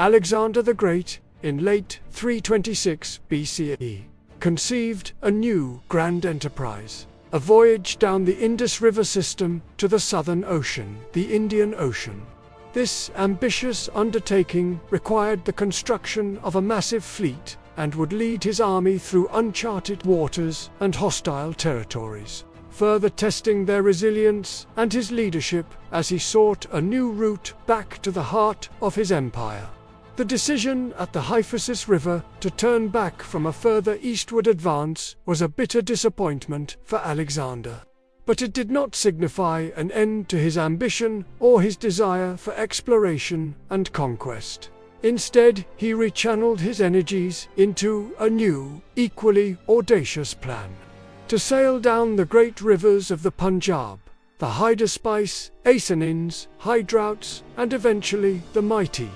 Alexander the Great, in late 326 BCE, conceived a new grand enterprise, a voyage down the Indus River system to the Southern Ocean, the Indian Ocean. This ambitious undertaking required the construction of a massive fleet and would lead his army through uncharted waters and hostile territories, further testing their resilience and his leadership as he sought a new route back to the heart of his empire. The decision at the Hyphasis River to turn back from a further eastward advance was a bitter disappointment for Alexander. But it did not signify an end to his ambition or his desire for exploration and conquest. Instead, he rechanneled his energies into a new, equally audacious plan: to sail down the great rivers of the Punjab, the Hydaspes, Aesanines, Hydroutes, and eventually the mighty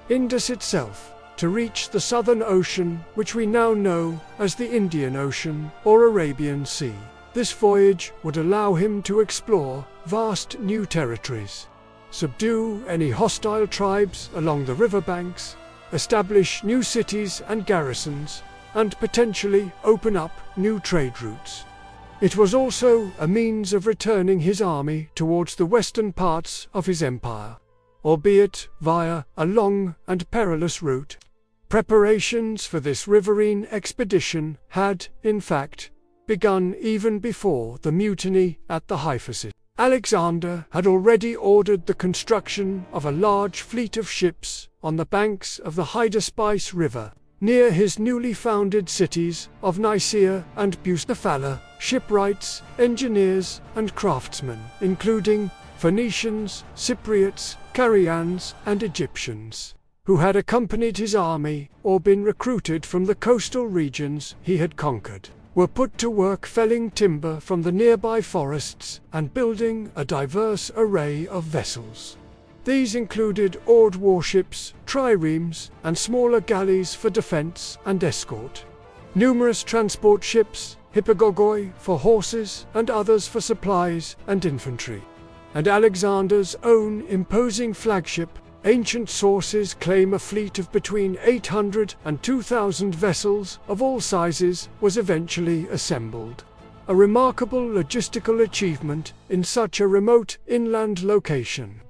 Indus itself, to reach the Southern Ocean, which we now know as the Indian Ocean or Arabian Sea. This voyage would allow him to explore vast new territories, subdue any hostile tribes along the riverbanks, establish new cities and garrisons, and potentially open up new trade routes. It was also a means of returning his army towards the western parts of his empire, albeit via a long and perilous route. Preparations for this riverine expedition had, in fact, begun even before the mutiny at the Hyphasis. Alexander had already ordered the construction of a large fleet of ships on the banks of the Hydaspes River, near his newly founded cities of Nicaea and Bucephala. Shipwrights, engineers, and craftsmen, including Phoenicians, Cypriots, Carians, and Egyptians, who had accompanied his army or been recruited from the coastal regions he had conquered, were put to work felling timber from the nearby forests and building a diverse array of vessels. These included oared warships, triremes, and smaller galleys for defense and escort. Numerous transport ships, hippogogoi for horses and others for supplies and infantry. And Alexander's own imposing flagship. Ancient sources claim a fleet of between 800 and 2,000 vessels of all sizes was eventually assembled. A remarkable logistical achievement in such a remote inland location.